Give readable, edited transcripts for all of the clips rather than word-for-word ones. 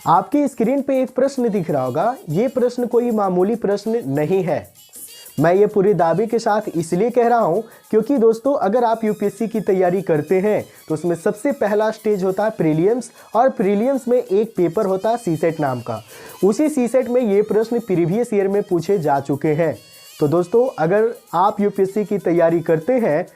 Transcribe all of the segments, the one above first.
आपकी स्क्रीन पे एक प्रश्न दिख रहा होगा। ये प्रश्न कोई मामूली प्रश्न नहीं है। मैं ये पूरी दावे के साथ इसलिए कह रहा हूँ क्योंकि दोस्तों अगर आप यूपीएससी की तैयारी करते हैं तो उसमें सबसे पहला स्टेज होता है प्रीलिम्स, और प्रीलिम्स में एक पेपर होता है सीसेट नाम का। उसी सीसेट में ये प्रश्न प्रीवियस ईयर में पूछे जा चुके हैं। तो दोस्तों अगर आप यूपीएससी की तैयारी करते हैं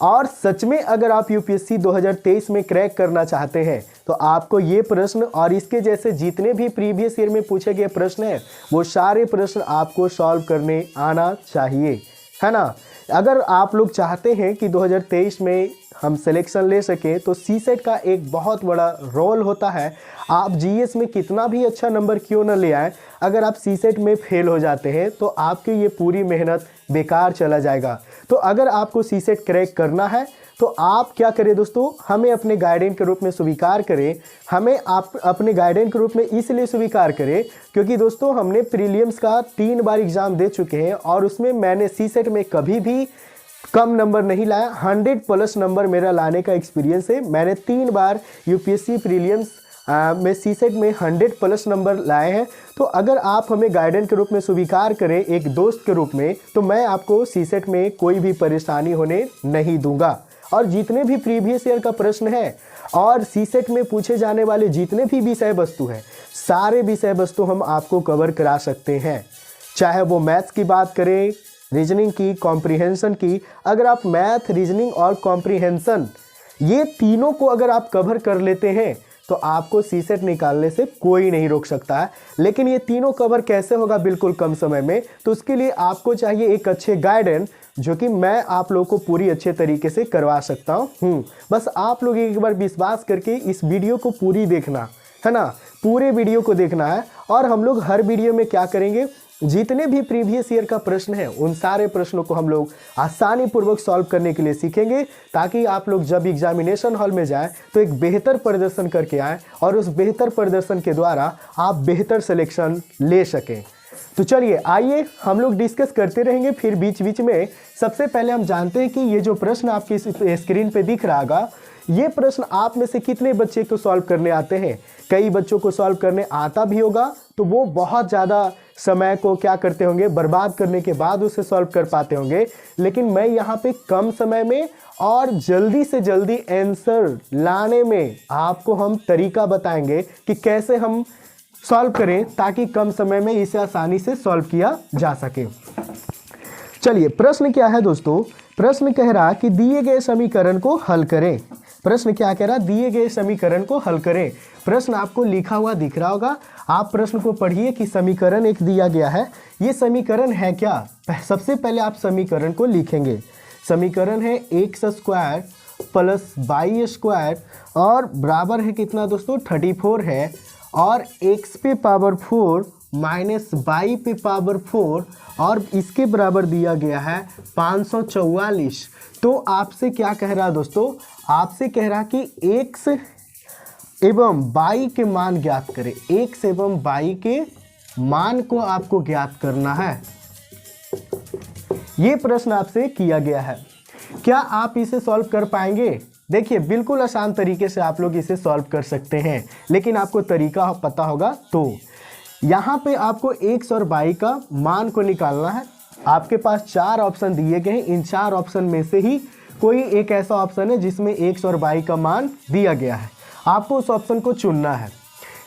और सच में अगर आप यूपीएससी 2023 में क्रैक करना चाहते हैं तो आपको ये प्रश्न और इसके जैसे जितने भी प्रीवियस ईयर में पूछे गए प्रश्न हैं वो सारे प्रश्न आपको सॉल्व करने आना चाहिए, है ना। अगर आप लोग चाहते हैं कि 2023 में हम सिलेक्शन ले सकें तो सीसेट का एक बहुत बड़ा रोल होता है। आप जीएस में कितना भी अच्छा नंबर क्यों न ले आए, अगर आप सीसेट में फेल हो जाते हैं तो आपकी ये पूरी मेहनत बेकार चला जाएगा। तो अगर आपको सीसेट क्रैक करना है तो आप क्या करें दोस्तों, हमें अपने गाइडेंस के रूप में स्वीकार करें। हमें आप अपने गाइडेंस के रूप में इसलिए स्वीकार करें क्योंकि दोस्तों हमने प्रीलिम्स का 3 बार एग्ज़ाम दे चुके हैं और उसमें मैंने सीसेट में कभी भी कम नंबर नहीं लाया। 100+ नंबर मेरा लाने का एक्सपीरियंस है। मैंने 3 बार यूपीएससी प्रीलिम्स में सीसेट में 100+ नंबर लाए हैं। तो अगर आप हमें गाइडेंस के रूप में स्वीकार करें एक दोस्त के रूप में तो मैं आपको सीसेट में कोई भी परेशानी होने नहीं दूंगा। और जितने भी प्रीवियस ईयर का प्रश्न है और सीसेट में पूछे जाने वाले जितने भी विषय वस्तु हैं सारे विषय वस्तु हम आपको कवर करा सकते हैं। चाहे वो मैथ्स की बात करें, रीजनिंग की, कॉम्प्रिहेंशन की। अगर आप मैथ, रीजनिंग और कॉम्प्रिहेंशन ये तीनों को अगर आप कवर कर लेते हैं तो आपको सीसेट निकालने से कोई नहीं रोक सकता है। लेकिन ये तीनों कवर कैसे होगा बिल्कुल कम समय में, तो उसके लिए आपको चाहिए एक अच्छे गाइडेंस जो कि मैं आप लोगों को पूरी अच्छे तरीके से करवा सकता हूँ। बस आप लोग एक बार विश्वास करके इस वीडियो को पूरी देखना है ना, पूरे वीडियो को देखना है। और हम लोग हर वीडियो में क्या करेंगे, जितने भी प्रीवियस ईयर का प्रश्न है उन सारे प्रश्नों को हम लोग आसानी पूर्वक सॉल्व करने के लिए सीखेंगे ताकि आप लोग जब एग्जामिनेशन हॉल में जाएं तो एक बेहतर प्रदर्शन करके आएँ और उस बेहतर प्रदर्शन के द्वारा आप बेहतर सिलेक्शन ले सकें। तो चलिए आइए हम लोग डिस्कस करते रहेंगे फिर बीच बीच में। सबसे पहले हम जानते हैं कि ये जो प्रश्न आपकी स्क्रीन पे दिख रहा होगा, ये प्रश्न आप में से कितने बच्चे को सॉल्व करने आते हैं। कई बच्चों को सॉल्व करने आता भी होगा तो वो बहुत ज़्यादा समय को क्या करते होंगे, बर्बाद करने के बाद उसे सॉल्व कर पाते होंगे। लेकिन मैं यहाँ पे कम समय में और जल्दी से जल्दी आंसर लाने में आपको हम तरीका बताएंगे कि कैसे हम सॉल्व करें ताकि कम समय में इसे आसानी से सॉल्व किया जा सके। चलिए प्रश्न क्या है दोस्तों, प्रश्न कह रहा कि दिए गए समीकरण को हल करें। प्रश्न क्या कह रहा, दिए गए समीकरण को हल करें। प्रश्न आपको लिखा हुआ दिख रहा होगा, आप प्रश्न को पढ़िए कि समीकरण एक दिया गया है। ये समीकरण है क्या, सबसे पहले आप समीकरण को लिखेंगे। समीकरण है x² + y² और बराबर है कितना दोस्तों, 34 है। और x पे पावर 4 माइनस y पे पावर 4 और इसके बराबर दिया गया है 544। तो आपसे क्या कह रहा है दोस्तों, आपसे कह रहा कि x एवं y के मान ज्ञात करें। x एवं y के मान को आपको ज्ञात करना है। ये प्रश्न आपसे किया गया है। क्या आप इसे सॉल्व कर पाएंगे? देखिए बिल्कुल आसान तरीके से आप लोग इसे सॉल्व कर सकते हैं, लेकिन आपको तरीका पता होगा। तो यहाँ पे आपको x और y का मान को निकालना है। आपके पास 4 ऑप्शन दिए गए हैं, इन 4 ऑप्शन में से ही कोई एक ऐसा ऑप्शन है जिसमें x और y का मान दिया गया है। आपको उस ऑप्शन को चुनना है।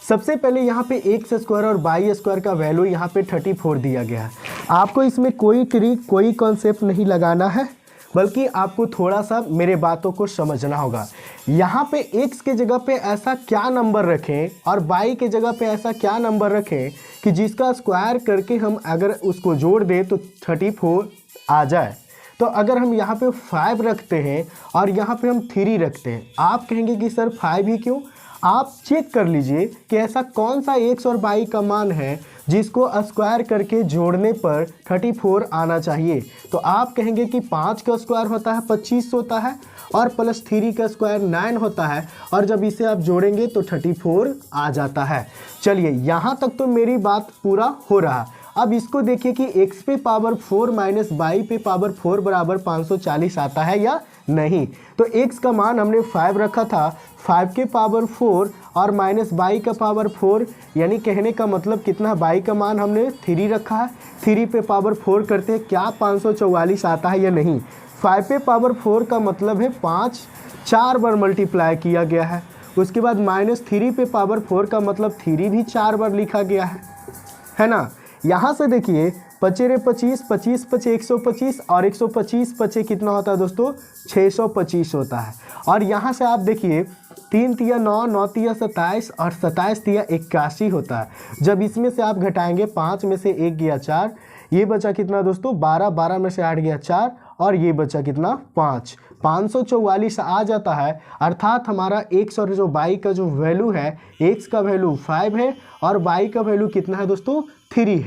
सबसे पहले यहाँ पे x² और y² का वैल्यू यहाँ पे 34 दिया गया है। आपको इसमें कोई ट्रिक, कोई कॉन्सेप्ट नहीं लगाना है, बल्कि आपको थोड़ा सा मेरे बातों को समझना होगा। यहाँ पे x के जगह पे ऐसा क्या नंबर रखें और y के जगह पे ऐसा क्या नंबर रखें कि जिसका स्क्वायर करके हम अगर उसको जोड़ दें तो 34 आ जाए। तो अगर हम यहाँ पे 5 रखते हैं और यहाँ पे हम 3 रखते हैं, आप कहेंगे कि सर 5 ही क्यों? आप चेक कर लीजिए कि ऐसा कौन सा x और y का मान है जिसको स्क्वायर करके जोड़ने पर 34 आना चाहिए। तो आप कहेंगे कि 5 का स्क्वायर होता है 25 होता है और प्लस 3 का स्क्वायर 9 होता है और जब इसे आप जोड़ेंगे तो 34 आ जाता है। चलिए यहाँ तक तो मेरी बात पूरा हो रहा। अब इसको देखिए कि x पे पावर 4 माइनस y पे पावर 4 बराबर 540 आता है या नहीं। तो x का मान हमने 5 रखा था, 5 के पावर 4 और माइनस बाई का पावर 4, यानी कहने का मतलब कितना, बाई का मान हमने 3 रखा है, 3 पे पावर 4 करते हैं, क्या 544 आता है या नहीं। 5 पे पावर 4 का मतलब है 5 4 बार मल्टीप्लाई किया गया है। उसके बाद माइनस 3 पे पावर 4 का मतलब 3 भी 4 बार लिखा गया है ना। यहाँ से देखिए 5 रे 25, 25 पचे 125 और 125 पचे कितना होता है दोस्तों, 625 होता है। और यहाँ से आप देखिए 3 तिया 9, 9 तिया 27 और 27 तिया 81 होता है। जब इसमें से आप घटाएंगे 5 में से 1 गया 4, ये बचा कितना दोस्तों 12, 12 में से 8 गया 4 और ये बचा कितना 5, 544 आ जाता है। अर्थात हमारा x और जो y का जो वैल्यू है, x का वैल्यू 5 है और y का वैल्यू कितना है दोस्तों 3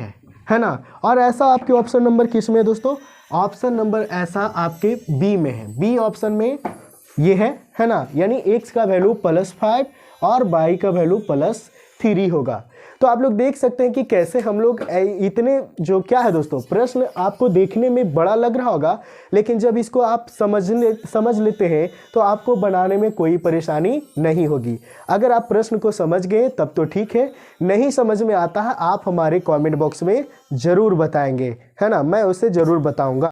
है ना। और ऐसा आपके ऑप्शन नंबर किस में है दोस्तों, ऑप्शन नंबर ऐसा आपके बी में है, बी ऑप्शन में ये है ना। यानी x का वैल्यू +5 और y का वैल्यू +3 होगा। तो आप लोग देख सकते हैं कि कैसे हम लोग इतने जो क्या है दोस्तों, प्रश्न आपको देखने में बड़ा लग रहा होगा, लेकिन जब इसको आप समझ लेते हैं तो आपको बनाने में कोई परेशानी नहीं होगी। अगर आप प्रश्न को समझ गए तब तो ठीक है, नहीं समझ में आता है आप हमारे कमेंट बॉक्स में ज़रूर बताएंगे, है ना, मैं उसे ज़रूर बताऊंगा।